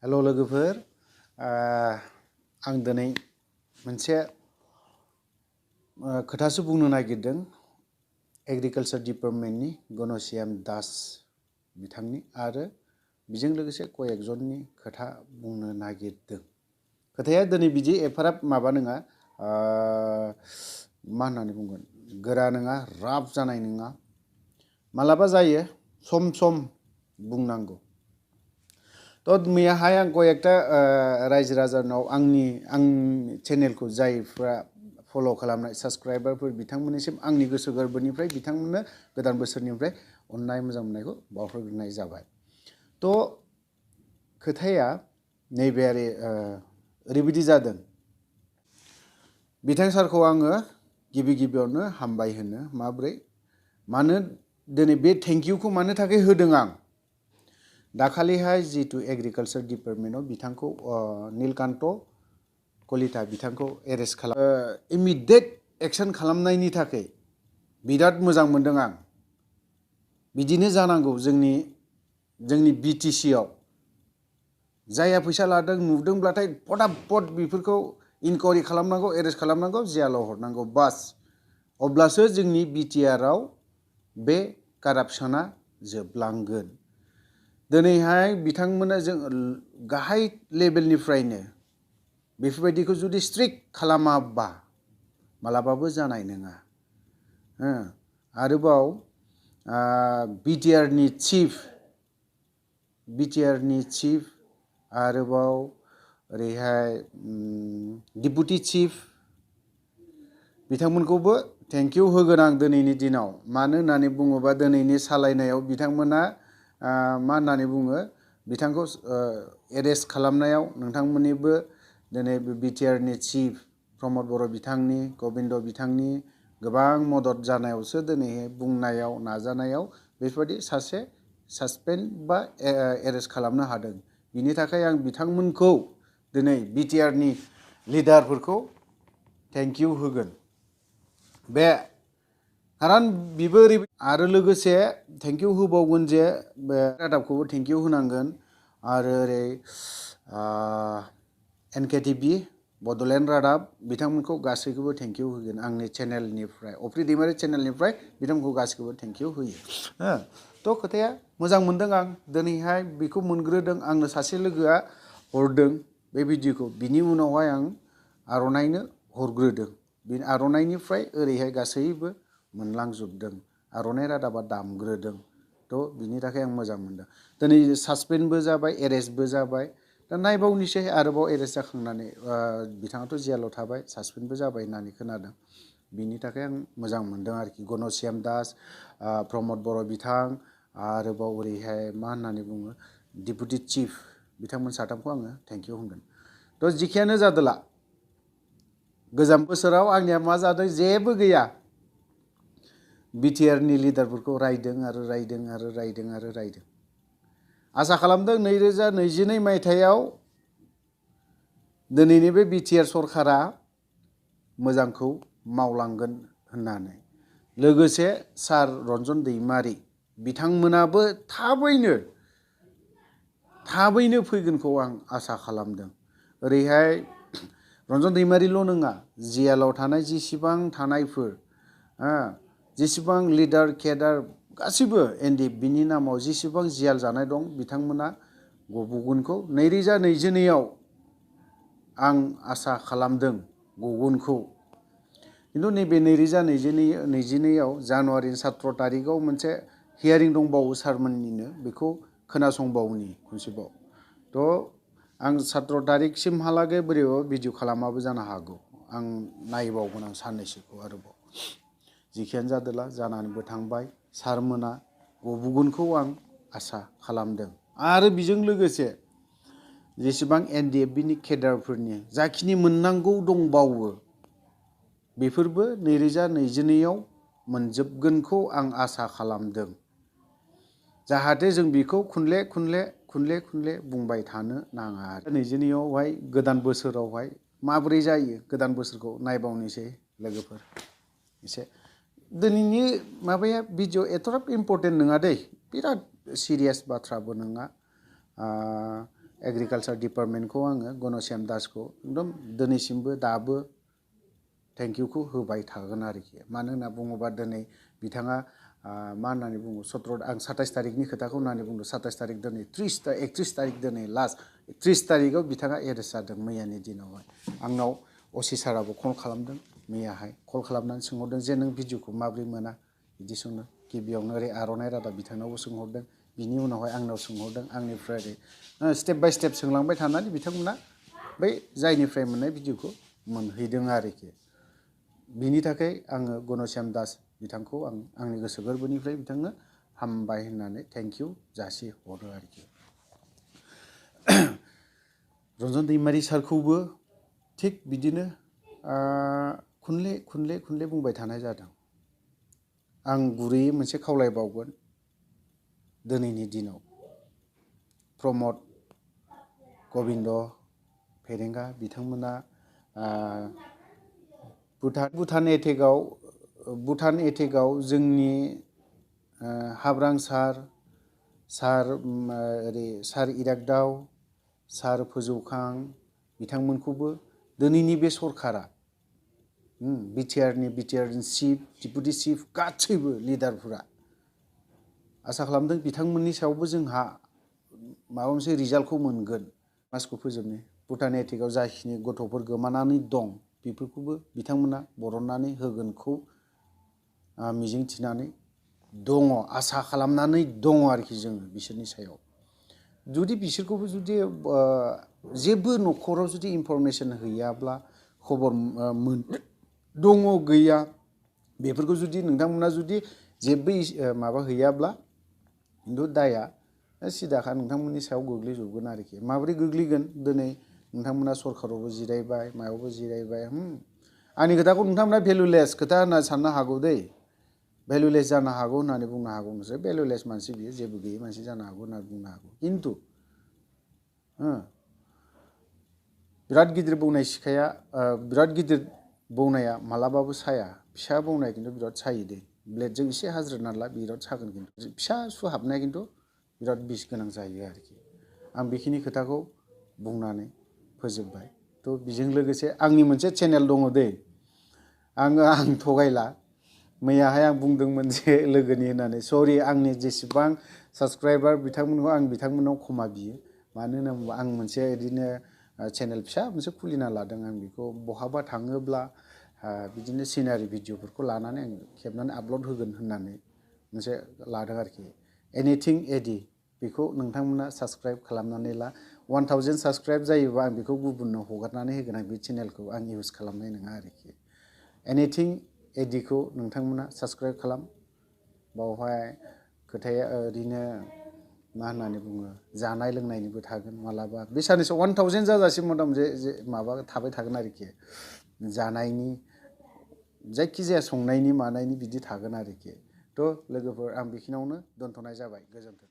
हेल' लोगोफोर आं दिनै मोनसे खोथासो बुंनो नागिरदों एग्रिकालचार डिपार्टमेन्टनि गणश्याम दास बिथांनि आरो बेजों लोगोसे कयेकजननि खोथा बुंनो नागिरदों। खोथाया दिनै बिदि एफाराब माबा नङा, मा होननानै बुंगोन, गोरा नङा, राफ जानाय नङा। मालाबा जायो, सम सम बुंनांगौ। तो मैयाहाय आं कयेकटा रायजो राजानाव आंनि चेनेलखौ जायफ्रा फल' खालामनाय साबस्क्राइबारफोर बिथांमोननिसिम आंनि गोसो गोरबोनिफ्राय बिथांमोननो गोदान बोसोरनिफ्राय अननाय मोजां मोननायखौ बावहरग्रोनाय जाबाय। तो खोथाया नैबे ओरैबायदि जादों। बिथां सारखौ आङो गिबि गिबियावनो हामबाय होनो। माब्रै? मानो दिनै बे थेंकिउखौ मानो थाखाय होदों आं? दाखालिहाय जितु एग्रिकालचार डिपार्टमेन्टआव बिथांखौ नीलकान्त कलिता बिथांखौ एरेस्ट खालाम इमिडिएट एक्शन खालामनायनि थाखाय बिराद मोजां मोनदों आं। बिदिनो जानांगौ जोंनि बिटिसिआव। जायहा फैसा लादों नुदोंब्लाथाय फटाफट बेफोरखौ इनकुवारि खालामनांगौ, एरेस्ट खालामनांगौ, जेलाव हरनांगौ, बास। अब्लासो जोंनि बिटिआरआव बे कारापसना जोबलांगोन। दिनैहाय बिथांमोना जों गाहाय लेभेलनिफ्रायनो बेफोरबायदिखौ जुदि स्ट्रिक्ट खालामाबा मालाबाबो जानाय नङा। आरोबाव बिटिआरनि चिफ आरोबाव ओरैहाय डिपुटि चिफ बिथांमोनखौबो थेंकिउ होगोन आं दिनैनि दिनाव। मानो होननानै बुङोबा दिनैनि सालायनायाव बिथांमोना मा होननानै बुङो, बिथांखौ एरेस्ट खालामनायाव नोंथांमोननिबो दिनै बिटिआरनि चिफ प्रमद बर' बिथांनि, गबिन्द बिथांनि गोबां मदद जानायावसो दिनै बुंनायाव नाजानायाव बेफोरबायदि सासे सासपेन्ड बा एरेस्ट खालामनो हादों। बिनि थाखाय आं बिथांमोनखौ दिनै बिटिआरनि लिडारफोरखौ थेंकिउ होगोन। बे खारन बिबो ओरैबायदि आरो लोगोसे थेंकिउ होबावगोन जे बे रादाबखौबो थेंकिउ होनांगोन। आरो ओरै NKTV बड'लेण्ड रादाब बिथांमोनखौ गासैखौबो थेंकिउ होगोन आंनि चेनेलनिफ्राय, अफ्रि दैमारि चेनेलनिफ्राय बिथांमोनखौ गासैखौबो थेंकिउ होयो। तो खोथाया मोजां मोनदों आं दिनैहाय बेखौ मोनग्रोदों। आंनो सासे लोगोआ हरदों बे भिडिअखौ। बिनि उनावहाय आं आर'नाइनो हरग्रोदों। बे आर'नाइनिफ्राय ओरैहाय गासैबो मोनलांजोबदों। आर'नाइ रादाबा दामग्रोदों। तो बिनि थाखाय आं मोजां मोनदों। दिनै सासपेन्डबो जाबाय, एरेस्टबो जाबाय। दा नायबावनोसै आरोबाव एरेस्ट जाखांनानै बिथाङाथ' जेलाव थाबाय, सासपेन्डबो जाबाय होननानै खोनादों। बिनि थाखाय आं मोजां मोनदों आरोखि। गणश्याम दास, प्रमद बर' बिथां, आरोबाव ओरैहाय मा होननानै बुङो डिपुटि चिफ, बिथांमोन साथामखौ आङो थेंकिउ होनगोन। तो जिखियानो जादोला गोजाम बोसोराव आंनिया मा जादों जेबो गैया। बिटिआरनि लिडारफोरखौ रायदों आरो रायदों आरो रायदों आरो रायदों। आसा खालामदों 2022 मायथाइयाव दिनैनि बे बिटिआर सरकारा मोजांखौ मावलांगोन होननानै। लोगोसे सार रन्जन दैमारि बिथांमोनाबो थाबैनो फैगोनखौ आं आसा खालामदों। ओरैहाय रन्जन दैमारिल' नङा, जेलाव थानाय जेसेबां थानायफोर, जेसेबां लिडार केडार गासिबो NDFBनि नामाव जेसेबां जेल जानाय दं बिथांमोना गबोगोनखौ 2022आव आं आसा खालामदों गगनखौ। खिन्थु नैबे 2022आव जानुवारिनि 17 तारिखआव मोनसे हियारिं दंबावो सारमोननिनो, बेखौ खोनासंबावनि खनसेबाव। तो आं 17 तारिखसिमहालागै बोरैबा भिडिअ खालामाबो जानो हागौ। आं नायबावगोन आं साननैसोखौ आरोबाव। जिखियानो जादोला जानानैबो थांबाय। सारमोना गबोगोनखौ आं आसा खालामदों। आरो बेजों लोगोसे जेसेबां NDFBनि केडारफोरनि जाखिनि मोननांगौ दंबावो बेफोरबो 2022आव मोनजोबगोनखौ आं आसा खालामदों। जाहाथे जों बेखौ खुनले बुंबाय थानो नाङा। 2022आवहाय गोदान बोसोरावहाय माबोरै जायो, गोदान बोसोरखौ नायबावनोसै लोगोफोर। एसे दिनैनि माबाया भिडिअ एथ'ग्राब इम्पर्टेन्ट नङा दै, बिराद सिरियास बाथ्राबो नङा। एग्रिकालसार डिपार्टमेन्टखौ आङो गणश्याम दासखौ एकदम दिनैसिमबो दाबो थेंक इउखौ होबाय थागोन आरोखि। मानो होनना बुङोबा दिनै बिथाङा मा होननानै बुङो 17 आं 27 तारिखनि खोथाखौ होननानै बुंदों। 27 तारिख दिनै 31 तारिख दिनै लास्ट 30 तारिखआव बिथाङा एरेस्ट जादों मैयानि दिनावहाय। आंनाव असि साराबो कल खालामदों मैयाहाय। कल खालामनानै सोंहरदों जे नों भिडिअखौ माब्रै मोना बिदि सोंदों। गिबियावनो ओरै आर'नाइ रादाब बिथांनावबो सोंहरदों। बिनि उनावहाय आंनाव सोंहरदों। आंनिफ्राय ओरै स्टेप बाय स्टेप सोंलांबाय थानानै बिथांमोना बै जायनिफ्राय मोननाय भिडिअखौ मोनहैदों आरोखि। बिनि थाखाय आङो गणश्याम दास बिथांखौ आंनि गोसो गोरबोनिफ्राय बिथांनो हामबाय होननानै थेंक इउ जासिहरो आरोखि। रन्जन दैमारि सारखौबो थिग बिदिनो खनले बुंबाय थानाय जादों। आं गुरैयै मोनसे खावलायबावगोन दिनैनि दिनाव प्रमद गबिन्द फेरेंगा बिथांमोना भुटान एटेकआव जोंनि हाब्रां सार ओरै सार इरागदाव सार फोजौखां बिथांमोनखौबो दिनैनि बे सरकारा बिटिआरनि चिफ डिपुटि चिफ गासैबो लिडारफोरा आसा खालामदों बिथांमोननि सायावबो जोंहा माबा मोनसे रिजाल्टखौ मोनगोन। मासखौ फोजोबनो भुटान एटेकआव जाखिनि गथ'फोर गोमानानै दं बेफोरखौबो बिथांमोना बरननानै होगोनखौ मिजिं थिनानै दङ, आसा खालामनानै दङ आरोखि जोङो बिसोरनि सायाव। जुदि बिसोरखौबो जुदि जेबो न'खराव जुदि इनफरमेसन हैयाब्ला खबर दङ गैया बेफोरखौ जुदि नोंथांमोना जुदि जेबो माबा हैयाब्ला खिन्थु दाया सिदाखा नोंथांमोननि सायाव गोग्लैजोबगोन आरोखि। माबोरै गोग्लैगोन दिनै नोंथांमोना सरकारावबो जिरायबाय मायावबो जिरायबाय। आंनि खोथाखौ नोंथांमोना भेलुलेस खोथा होनना साननो हागौ दै, भेलुलेस जानो हागौ होननानै बुंनो हागौ। नोंसोर भेलुलेस मानसि बियो जेबो गैयै मानसि जानो हागौ होनना बुंनो हागौ। खिन्थु बिराद गिदिर बौनाय सिखाया बिराद गिदिर बौनाया मालाबाबो साया, फिसा बौनाय खिन्थु बिराद सायो दै। ब्लेडजों एसे हाज्रोदना ला बिराद सागोन, खिन्थु फिसा सु हाबनाया खिन्थु बिराद बिस गोनां जायो आरोखि। आं बेखिनि खोथाखौ बुंनानै फोजोबबाय। थ' बेजों लोगोसे आंनि मोनसे चेनेल दङ दै, आं थगायला। मैयाहाय आं बुंदोंमोन जे लोगोनि होननानै, सरि आंनि जेसेबां साबसक्राइबार बिथांमोनखौ आं बिथांमोननाव क्षमा बियो। मानो होनना बुङोबा आं मोनसे बिदिनो चेनेल फिसा मोनसे खुलिना लादों। आं बेखौ बहाबा थाङोब्ला बिदिनो सिनारि भिडिअफोरखौ लानानै आं खेबनानै आपल'ड होगोन होननानै मोनसे लादों आरोखि। एनिथिं एडि बेखौ नोंथांमोना साबसक्राइब खालामनानै ला। 1000 साबसक्राइब जायोबा आं बेखौ गुबुननो हगारनानै होगोन। आं बे चेनेलखौ आं इउज खालामनाय नङा आरोखि। एनिथिं एडिखौ नोंथांमोना साबसक्राइब खालाम। बावहाय खोथाया ओरैनो मा होननानै बुङो जानाय लोंनायनिबो थागोन मालाबा। बे साननैसो 1000 जाजासिम मथा मथि माबा थाबाय थागोन आरोखि। जानायनि जायखिजाया संनायनि मानायनि बिदि थागोन आरोखि। थ' लोगोफोर आं बेखिनियावनो दोनथ'नाय जाबाय। गोजोन्थों।